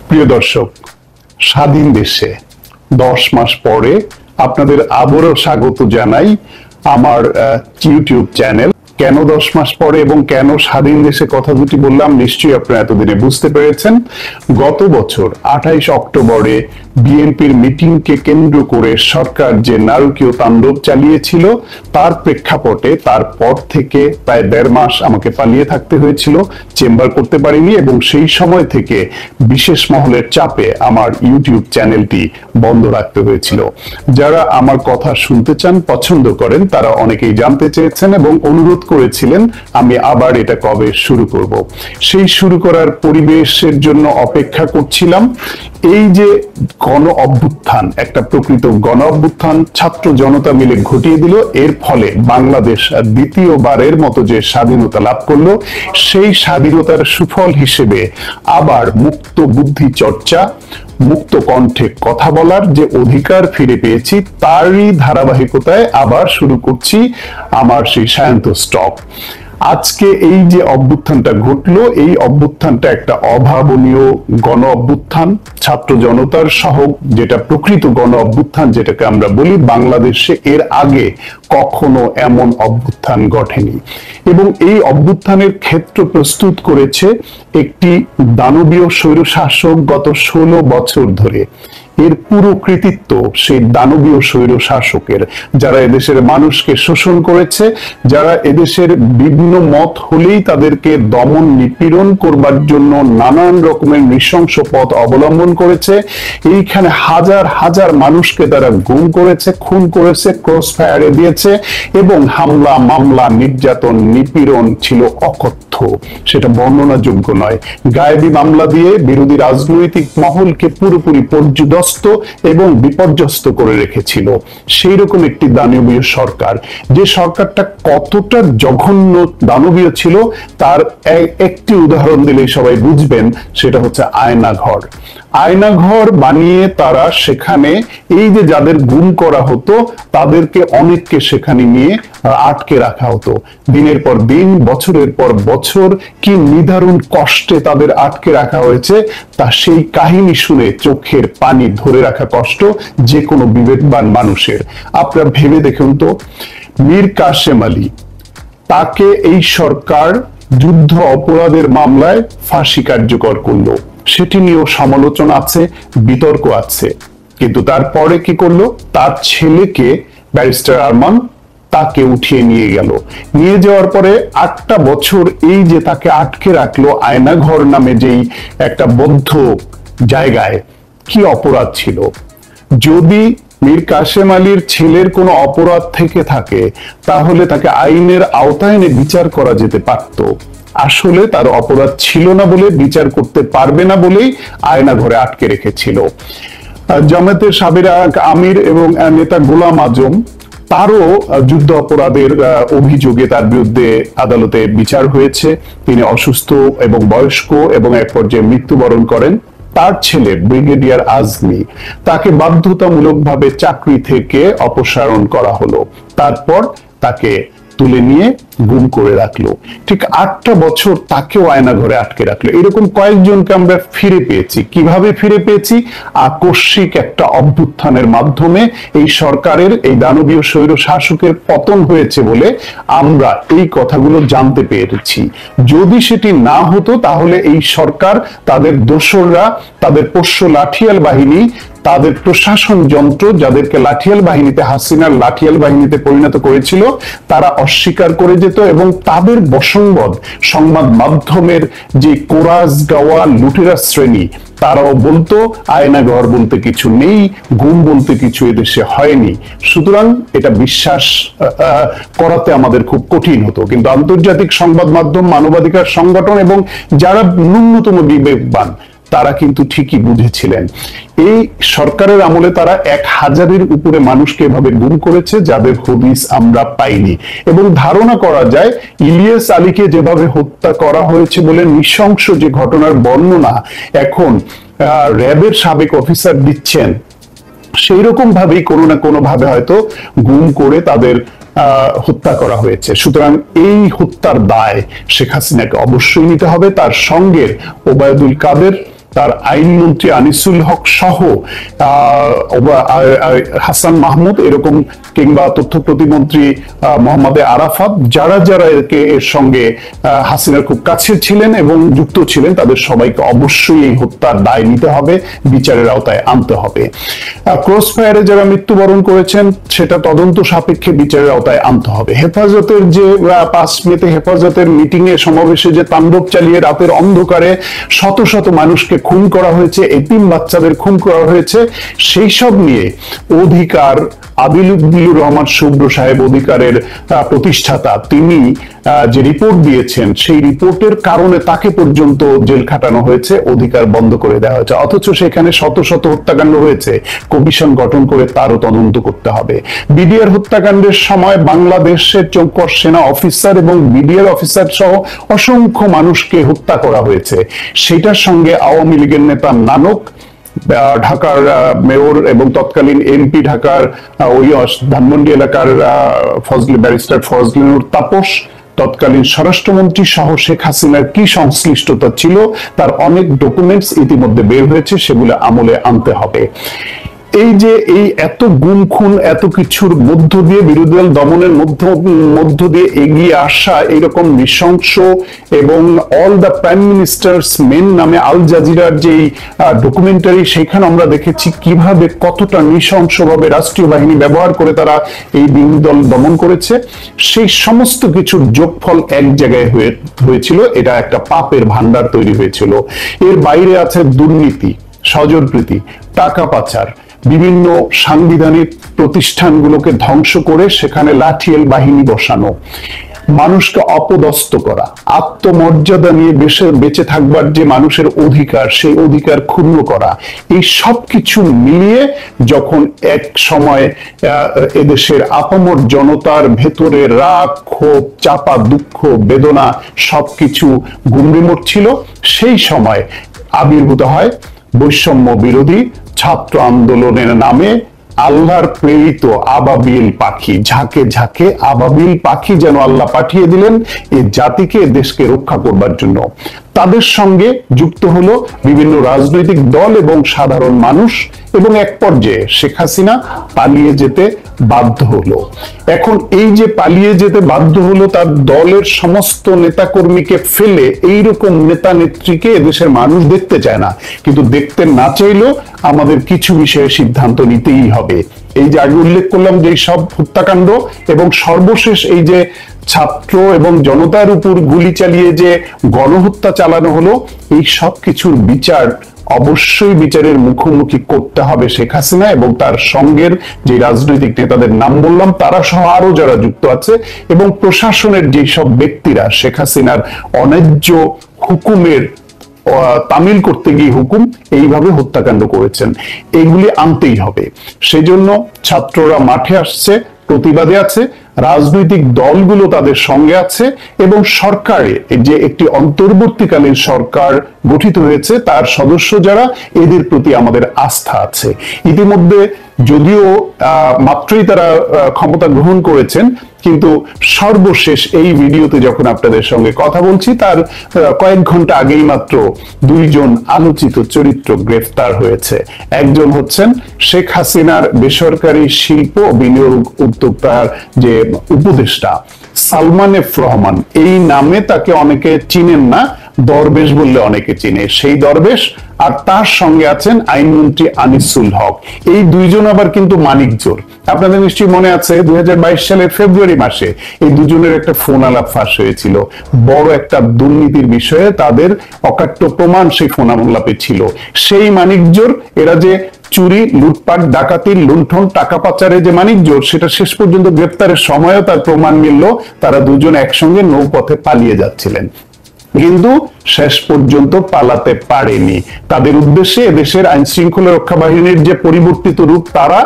প্রিয় দর্শক, স্বাধীন দেশে 10 মাস পরে আপনাদের আবারও স্বাগত জানাই আমার ইউটিউব চ্যানেল। কেন 10 মাস পরে এবং কেন স্বাধীন দেশে কথা দুটি বললাম নিশ্চয়ই আপনারা এতদিনে বুঝতে পেরেছেন। গত বছর 28 অক্টোবরে বিএনপির মিটিংকে কেন্দ্র করে সরকার যে নারকীয় তাণ্ডব চালিয়েছিল তার প্রেক্ষাপটে তারপর থেকে প্রায় 1.5 মাস আমাকে পালিয়ে থাকতে হয়েছিল, চেম্বার করতে পারিনি এবং সেই সময় থেকে বিশেষ মহলের চাপে আমার ইউটিউব চ্যানেলটি বন্ধ রাখতে হয়েছিল। যারা আমার কথা শুনতে চান, পছন্দ করেন, তারা অনেকেই জানতে চেয়েছেন এবং অনুরোধ করেছিলেন আমি আবার এটা কবে শুরু করব। সেই শুরু করার পরিবেশের জন্য অপেক্ষা করছিলাম। এই যে গণ অভ্যুত্থান, একটা প্রকৃত গণ অভ্যুত্থান ছাত্র জনতা মিলে ঘটিয়ে দিল, এর ফলে বাংলাদেশ দ্বিতীয়বারের মতো যে স্বাধীনতা লাভ করলো, সেই স্বাধীনতার সুফল হিসেবে আবার মুক্ত বুদ্ধি চর্চা, মুক্ত কণ্ঠে কথা বলার যে অধিকার ফিরে পেয়েছি, তারই ধারাবাহিকতায় আবার শুরু করছি আমার সেই সায়ন্ত স্টক। আজকে এই যে অভ্যুত্থানটা ঘটলো, এই অভ্যুত্থানটা একটা অভাবনীয় গণ অভ্যুত্থান, ছাত্র জনতার সহ যেটা প্রকৃত গণ অভ্যুত্থান যেটাকে আমরা বলি। বাংলাদেশে এর আগে কখনো এমন অভ্যুত্থান ঘটেনি এবং এই অভ্যুত্থানের ক্ষেত্র প্রস্তুত করেছে একটি দানবীয় স্বৈরশাসক গত 16 বছর ধরে। এর পুরো কৃতিত্ব সেই দানবীয় স্বৈর শাসকের, যারা এদেশের মানুষকে শোষণ করেছে, যারা এদেশের বিভিন্ন মত হলেই তাদেরকে দমন নিপীড়ন করবার জন্য নানান রকমের নৃশংস পথ অবলম্বন করেছে। এইখানে হাজার হাজার মানুষকে তারা গুম করেছে, খুন করেছে, ক্রস ফায়ারে দিয়েছে এবং হামলা, মামলা, নির্যাতন, নিপীড়ন ছিল অকথ্য, সেটা বর্ণনাযোগ্য নয়। গায়েবী মামলা দিয়ে বিরোধী রাজনৈতিক মহলকে পুরোপুরি পর্যুদস্ত এবং বিপর্যস্ত করে রেখেছিল। সেই রকম একটি দানবীয় সরকার, যে সরকারটা কতটা জঘন্য দানবীয় ছিল তার একটি উদাহরণ দিলেই সবাই বুঝবেন, সেটা হচ্ছে আয়নাঘর। আয়নাঘর বানিয়ে তারা সেখানে এই যে যাদের গুম করা হতো তাদেরকে অনেককে সেখানে নিয়ে আটকে রাখা হতো। দিনের পর দিন, বছরের পর বছর কি নিদারুণ কষ্টে তাদের আটকে রাখা হয়েছে, তা সেই কাহিনী শুনে চোখের পানি ধরে রাখা কষ্ট যে কোনো বিবেকবান মানুষের। আপনারা ভেবে দেখুন তো, মীর কাসেম আলী, তাকে এই সরকার যুদ্ধ অপরাধের মামলায় ফাঁসি কার্যকর করলো, সেটি নিয়েও সমালোচনা আছে, বিতর্ক আছে। কিন্তু তারপরে কি করলো, তার ছেলেকে ব্যারিস্টার আরমান তাকে উঠিয়ে নিয়ে গেল। নিয়ে যাওয়ার পরে 8টা বছর এই যে তাকে আটকে রাখলো আয়নাঘর নামে যেই একটা বদ্ধ জায়গায়, কি অপরাধ ছিল? যদি মীর কাসেম আলীর ছেলের কোনো অপরাধ থেকে থাকে তাহলে তাকে আইনের আওতায় এনে বিচার করা যেতে পারত। আসলে তার অপরাধ ছিল না বলে, বিচার করতে পারবে না বলেই আয়নাঘরে আটকে রেখেছিল। জামায়াতের সাবেক আমির এবং নেতা গোলাম আজম, তারও যুদ্ধ অপরাধের অভিযোগে তার বিরুদ্ধে আদালতে বিচার হয়েছে। তিনি অসুস্থ এবং বয়স্ক এবং এক পর্যায়ে মৃত্যুবরণ করেন। তার ছেলে ব্রিগেডিয়ার আজমি, তাকে বাধ্যতামূলকভাবে চাকরি থেকে অপসারণ করা হলো, তারপর তাকে তুলে নিয়ে গুম করে রাখলো। ঠিক 8টা বছর তাকেও আয়নাঘরে আটকে রাখলো। এরকম কয়েকজনকে আমরা ফিরে পেয়েছি। কিভাবে ফিরে পেয়েছি? আকস্মিক একটা অভ্যুত্থানের মাধ্যমে এই সরকারের, এই দানবীয় স্বৈর শাসকের পতন হয়েছে বলে আমরা এই কথাগুলো জানতে পেরেছি। যদি সেটি না হতো তাহলে এই সরকার, তাদের দোসররা, তাদের পোষ্য লাঠিয়াল বাহিনী, তাদের প্রশাসন যন্ত্র, যাদেরকে লাঠিয়াল বাহিনীতে, হাসিনার লাঠিয়াল বাহিনীতে পরিণত করেছিল, তারা অস্বীকার করে যেত এবং তাদের বশংবদ সংবাদ মাধ্যমের যে কোরাস গাওয়া লুটেরা শ্রেণী, তারাও বলতো আয়নাঘর বলতে কিছু নেই, গুম বলতে কিছু এদেশে হয়নি। সুতরাং এটা বিশ্বাস করাতে আমাদের খুব কঠিন হতো। কিন্তু আন্তর্জাতিক সংবাদ মাধ্যম, মানবাধিকার সংগঠন এবং যারা ন্যূনতম বিবেকবান, তারা কিন্তু ঠিকই বুঝেছিলেন এই সরকারের আমলে তারা 1000-এর উপরে মানুষকে এভাবে গুম করেছে যাদের হদিস আমরা পাইনি। এবং ধারণা করা যায় ইলিয়াস আলীকে যেভাবে হত্যা করা হয়েছে বলে নৃশংস যে ঘটনার বর্ণনা এখন র্যাবের সাবেক অফিসার দিচ্ছেন, সেই রকম ভাবেই কোনো না কোনো ভাবে হয়তো গুম করে তাদের হত্যা করা হয়েছে। সুতরাং এই হত্যার দায় শেখ হাসিনাকে অবশ্যই নিতে হবে। তার সঙ্গে ওবায়দুল কাদের, তার আইনমন্ত্রী আনিসুল হক সহ হাসান মাহমুদ এরকম, কিংবা তথ্য প্রতিমন্ত্রী মোহাম্মদ আরাফাত, যারা যারা এর সঙ্গে হাসিনার খুব কাছের ছিলেন এবং যুক্ত ছিলেন, তাদের সবাইকে অবশ্যই এই হত্যার দায় নিতে হবে, বিচারের আওতায় আনতে হবে। ক্রস ফায়ারে যারা মৃত্যুবরণ করেছেন সেটা তদন্ত সাপেক্ষে বিচারের আওতায় আনতে হবে। হেফাজতের যে 5 মেতে হেফাজতের মিটিং এ সমাবেশে যে তাণ্ডব চালিয়ে রাতের অন্ধকারে শত শত মানুষকে খুন করা হয়েছে, এতিম বাচ্চাদের খুন করা হয়েছে, সেই সব নিয়ে অধিকার, আবিলুর রহমান শুভ্র সাহেব অধিকারের প্রতিষ্ঠাতা, তিনি যে রিপোর্ট দিয়েছেন সেই রিপোর্টের কারণে তাকে পর্যন্ত জেল খাটানো হয়েছে, অধিকার বন্ধ করে দেওয়া হয়েছে, অথচ সেখানে শত শত হত্যাকাণ্ড হয়েছে। কমিশন গঠন করে তারও তদন্ত করতে হবে। বিডিআর হত্যাকাণ্ডের সময় বাংলাদেশের চৌকস সেনা অফিসার এবং বিডিআর অফিসার সহ অসংখ্য মানুষকে হত্যা করা হয়েছে। সেটার সঙ্গে আওয়ামী লীগের নেতা নানক, ঢাকার মেয়র এবং তৎকালীন এমপি ঢাকার ওই ধানমন্ডি এলাকার ব্যারিস্টার ফজলিনুর তাপস, তৎকালীন স্বরাষ্ট্রমন্ত্রী সহ শেখ হাসিনার কি সংশ্লিষ্টতা ছিল তার অনেক ডকুমেন্টস ইতিমধ্যে বের হয়েছে, সেগুলো আমলে আনতে হবে। এই যে এত গুম খুন, এত কিছুর মধ্য দিয়ে বিরোধী দল দমনের মধ্য দিয়ে এগিয়ে আসা এরকম নৃশংস, এবং all the prime ministers main নামে আল জাজিরার যে ডকুমেন্টারি, সেখানে আমরা দেখেছি কিভাবে কতটা নৃশংসভাবে রাষ্ট্রীয় বাহিনী ব্যবহার করে তারা এই বিরোধী দল দমন করেছে। সেই সমস্ত কিছুর যোগফল এক জায়গায় হয়েছিল, এটা একটা পাপের ভান্ডার তৈরি হয়েছিল। এর বাইরে আছে দুর্নীতি, স্বজনপ্রীতি, টাকা পাচার, বিভিন্ন সাংবিধানিক প্রতিষ্ঠানগুলোকে ধ্বংস করে সেখানে লাঠিয়াল বাহিনী বসানো, মানুষকে অপদস্থ করা, আত্মমর্যাদা নিয়ে বেঁচে থাকবার যে মানুষের অধিকার, সেই অধিকার ক্ষুণ্ণ করা, এই সব কিছু মিলিয়ে যখন এক সময় এদেশের আপামর জনতার ভেতরে রাগ, ক্ষোভ, চাপা দুঃখ, বেদনা সবকিছু গুমরিমোট ছিল, সেই সময় আবির্ভূত হয় বৈষম্য বিরোধী ছাত্র আন্দোলনের নামে আল্লাহর প্রেরিত আবাবিল পাখি। ঝাঁকে ঝাঁকে আবাবিল পাখি যেন আল্লাহ পাঠিয়ে দিলেন এই জাতিকে, দেশকে রক্ষা করবার জন্য। তাদের সঙ্গে যুক্ত হলো বিভিন্ন রাজনৈতিক দল এবং সাধারণ মানুষ, এবং এক পর্যায়ে শেখ হাসিনা পালিয়ে যেতে বাধ্য হলো। এখন এই যে পালিয়ে যেতে বাধ্য হলো, তার দলের সমস্ত নেতাকর্মীকে ফেলে এইরকম নেতা নেত্রীকে এদেশের মানুষ দেখতে চায় না, কিন্তু দেখতে না চাইলেও আমাদের কিছু বিষয়ে সিদ্ধান্ত নিতেই হবে। এই যে আগে উল্লেখ করলাম যে সব হত্যাকাণ্ড, এবং সর্বশেষ এই যে ছাত্র এবং জনতার উপর গুলি চালিয়ে যে গণহত্যা চালানো হলো, এই সব কিছুর বিচার অবশ্যই বিচারের মুখোমুখি করতে হবে শেখ হাসিনা এবং তার সঙ্গের যে রাজনৈতিক নেতাদের নাম বললাম তারা সহ আরো যারা যুক্ত আছে, এবং প্রশাসনের যেসব ব্যক্তিরা শেখ হাসিনার অন্যায্য হুকুমের তামিল করতে গিয়ে হুকুম এইভাবে হত্যাকাণ্ড করেছেন, এগুলি আনতেই হবে। সেজন্য ছাত্ররা মাঠে আসছে, প্রতিবাদে আছে, রাজনৈতিক দলগুলো তাদের সঙ্গে আছে, এবং সরকারে যে একটি অন্তর্বর্তীকালীন সরকার গঠিত হয়েছে তার সদস্য যারা, এদের প্রতি আমাদের আস্থা আছে। ইতিমধ্যে যদিও মাত্রই তারা ক্ষমতা গ্রহণ করেছেন, কিন্তু সর্বশেষ এই ভিডিওতে যখন আপনাদের সঙ্গে কথা বলছি তার কয়েক ঘন্টা আগেই মাত্র 2 জন আলোচিত চরিত্র গ্রেফতার হয়েছে। একজন হচ্ছেন শেখ হাসিনার বেসরকারি শিল্প বিনিয়োগ উদ্যোক্তার যে উপদেষ্টা সালমান এফ রহমান, এই নামে তাকে অনেকে চিনেন না, দরবেশ বললে অনেকে চিনে, সেই দরবেশ। আর তার সঙ্গে আছেন আইনমন্ত্রী আনিসুল হক। এই 2 জন আবার কিন্তু মানিকজোড়। আপনাদের নিশ্চয়ই মনে আছে 2022 সালের ফেব্রুয়ারি মাসে এই 2 জনের একটা ফোন আলাপ ফাঁস হয়েছিল, বড় একটা দুর্নীতির বিষয়ে তাদের অকাট্য প্রমাণ সেই ফোন আলাপে ছিল। সেই মানিকজোড় এরা যে চুরি, লুটপাট, ডাকাতি, লুণ্ঠন, টাকা পাচারে যে মানিকজোড়, সেটা শেষ পর্যন্ত গ্রেপ্তারের সময়ও তার প্রমাণ মিলল। তারা 2 জন একসঙ্গে নৌপথে পালিয়ে যাচ্ছিলেন, কিন্তু শেষ পর্যন্ত পালাতে পারেনি। তাদের উদ্দেশ্যে দেশের আইন শৃঙ্খলা রক্ষা বাহিনীর যে পরিবর্তিত রূপ, তারা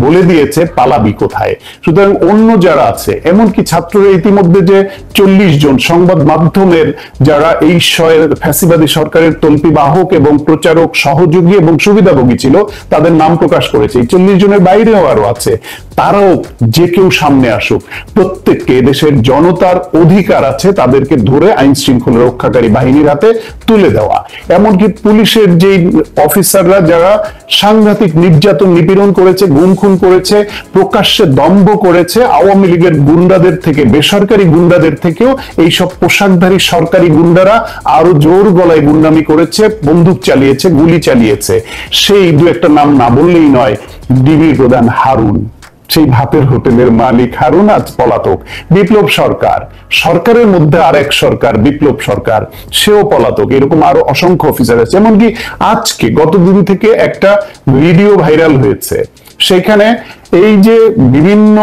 বলে দিয়েছে পালাবি কোথায়। সুতরাং অন্য যারা আছে, এমনকি ছাত্ররা ইতিমধ্যে যে 40 জন সংবাদ মাধ্যমের যারা এই ফ্যাসিবাদী সরকারের তল্পি বাহক এবং প্রচারক, সহযোগী এবং সুবিধাভোগী ছিল, তাদের নাম প্রকাশ করেছে। এই 40 জনের বাইরেও আরো আছে। তারাও যে কেউ সামনে আসুক, প্রত্যেককে দেশের জনতার অধিকার আছে তাদেরকে ধরে আইন শৃঙ্খলা রক্ষাকারী বাহিনীর হাতে তুলে দেওয়া। এমনকি পুলিশের যে অফিসাররা যারা সাংঘাতিক নির্যাতন নিপীড়ন করেছে, গুম খুন করেছে, প্রকাশ্যে দম্ভ করেছে, আওয়ামী লীগের গুন্ডাদের থেকে, বেসরকারি গুন্ডাদের থেকেও এইসব পোশাকধারী সরকারি গুন্ডারা আরো জোর গলায় গুন্ডামি করেছে, বন্দুক চালিয়েছে, গুলি চালিয়েছে। সেই দু একটা নাম না বললেই নয়। ডিবি প্রধান হারুন, সেই ভাতের হোটেলের মালিক হারুন আজ পলাতক। বিপ্লব সরকার, সরকারের মধ্যে আরেক সরকার, বিপ্লব সরকার, সেও পলাতক। এরকম আরো অসংখ্য অফিসার আছে। এমনকি আজকে গতদিন থেকে একটা ভিডিও ভাইরাল হয়েছে, সেখানে এই যে বিভিন্ন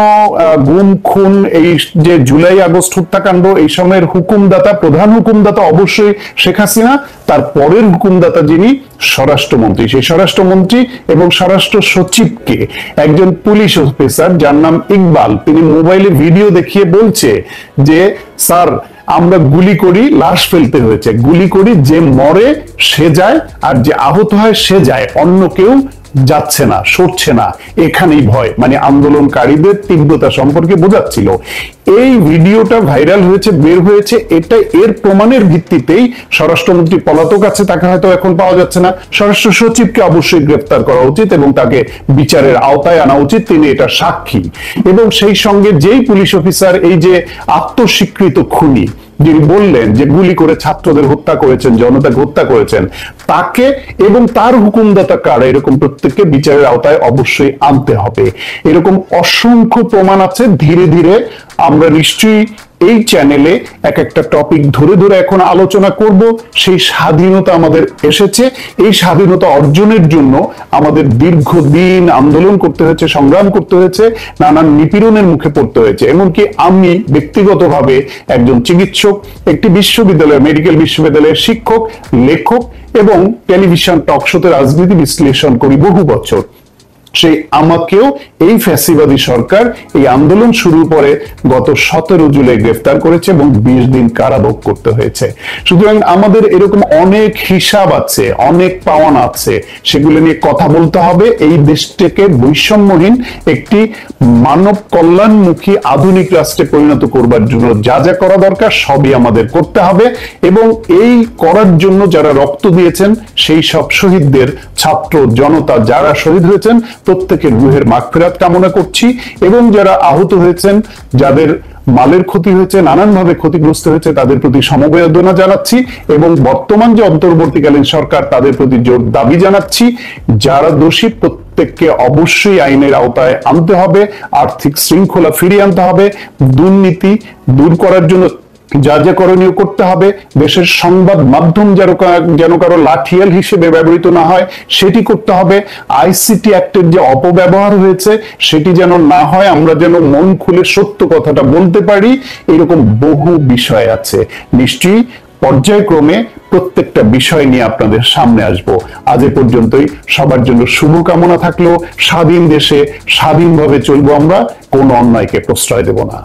গুম খুন, এই যে জুলাই আগস্ট হত্যাকাণ্ড, এই সময়ের হুকুমদাতা, প্রধান হুকুমদাতা অবশ্যই শেখ হাসিনা, তার পরের হুকুমদাতা যিনি স্বরাষ্ট্রমন্ত্রী, সেই স্বরাষ্ট্রমন্ত্রী এবং স্বরাষ্ট্র সচিবকে একজন পুলিশ অফিসার যার নাম ইকবাল, তিনি মোবাইলে ভিডিও দেখিয়ে বলছে যে স্যার আমরা গুলি করি, লাশ ফেলতে হয়েছে, গুলি করি, যে মরে সে যায় আর যে আহত হয় সে যায়, অন্য কেউ যাচ্ছে না, সরছে না, এখানেই ভয়। মানে আন্দোলনকারীদের তীব্রতা সম্পর্কে বোঝাচ্ছিল। এই ভিডিওটা ভাইরাল হয়েছে, বের হয়েছে, এটা এর প্রমাণের ভিত্তিতেই স্বরাষ্ট্রমন্ত্রী পলাতক আছে, তাকে হয়তো এখন পাওয়া যাচ্ছে না। স্বরাষ্ট্র সচিবকে অবশ্যই গ্রেফতার করা উচিত এবং তাকে বিচারের আওতায় আনা উচিত, তিনি এটা সাক্ষী। এবং সেই সঙ্গে যেই পুলিশ অফিসার এই যে আত্মস্বীকৃত খুনি, যিনি বললেন যে গুলি করে ছাত্রদের হত্যা করেছেন, জনতাকে হত্যা করেছেন, তাকে এবং তার হুকুমদাতা কারা, এরকম প্রত্যেককে বিচারের আওতায় অবশ্যই আনতে হবে। এরকম অসংখ্য প্রমাণ আছে। ধীরে ধীরে আমরা নিশ্চয়ই এই চ্যানেলে এক একটা টপিক ধরে ধরে এখন আলোচনা করব। সেই স্বাধীনতা আমাদের এসেছে, এই স্বাধীনতা অর্জনের জন্য আমাদের দীর্ঘদিন আন্দোলন করতে হয়েছে, সংগ্রাম করতে হয়েছে, নানান নিপীড়নের মুখে পড়তে হয়েছে। এমনকি আমি ব্যক্তিগতভাবে একজন চিকিৎসক, একটি বিশ্ববিদ্যালয়, মেডিকেল বিশ্ববিদ্যালয়ের শিক্ষক, লেখক এবং টেলিভিশন টক শোতে রাজনীতি বিশ্লেষণ করি বহু বছর। সেই আমাকেও এই ফ্যাসিবাদী সরকার এই আন্দোলন শুরুর পরে গত 17 জুলাই গ্রেফতার করেছে এবং 20 দিন কারাভোগ করতে হয়েছে। সুতরাং আমাদের এরকম অনেক হিসাব আছে, অনেক পাওয়ানা আছে, সেগুলো নিয়ে কথা বলতে হবে। এই দেশটাকে বৈষম্যহীন একটি মানব কল্যাণমুখী আধুনিক রাষ্ট্রে পরিণত করবার জন্য যা যা করা দরকার সবই আমাদের করতে হবে। এবং এই করার জন্য যারা রক্ত দিয়েছেন, সেই সব শহীদদের, ছাত্র জনতা যারা শহীদ হয়েছেন, প্রত্যেকের রুহের মাগফিরাত কামনা করছি। এবং যারা আহত হয়েছেন, যাদের মালের ক্ষতি হয়েছে, নানানভাবে ক্ষতিগ্রস্ত হয়েছে, তাদের প্রতি সমবেদনা জানাচ্ছি। এবং বর্তমান যে অন্তর্বর্তীকালীন সরকার, তাদের প্রতি জোর দাবি জানাচ্ছি, যারা দোষী প্রত্যেককে অবশ্যই আইনের আওতায় আনতে হবে, আর্থিক শৃঙ্খলা ফিরিয়ে আনতে হবে, দুর্নীতি দূর করার জন্য যা যা করণীয় করতে হবে, দেশের সংবাদ মাধ্যম যেন কারো লাঠিয়াল হিসেবে ব্যবহৃত না হয় সেটি করতে হবে। আইসিটি অ্যাক্টের যে অপব্যবহার হয়েছে সেটি যেন না হয়, আমরা যেন মন খুলে সত্য কথাটা বলতে পারি। এরকম বহু বিষয় আছে। নিশ্চয়ই পর্যায়ক্রমে প্রত্যেকটা বিষয় নিয়ে আপনাদের সামনে আসব। আজ এ পর্যন্তই। সবার জন্য শুভকামনা থাকলো। স্বাধীন দেশে স্বাধীনভাবে চলবো আমরা, কোনো অন্যায়কে প্রশ্রয় দেব না।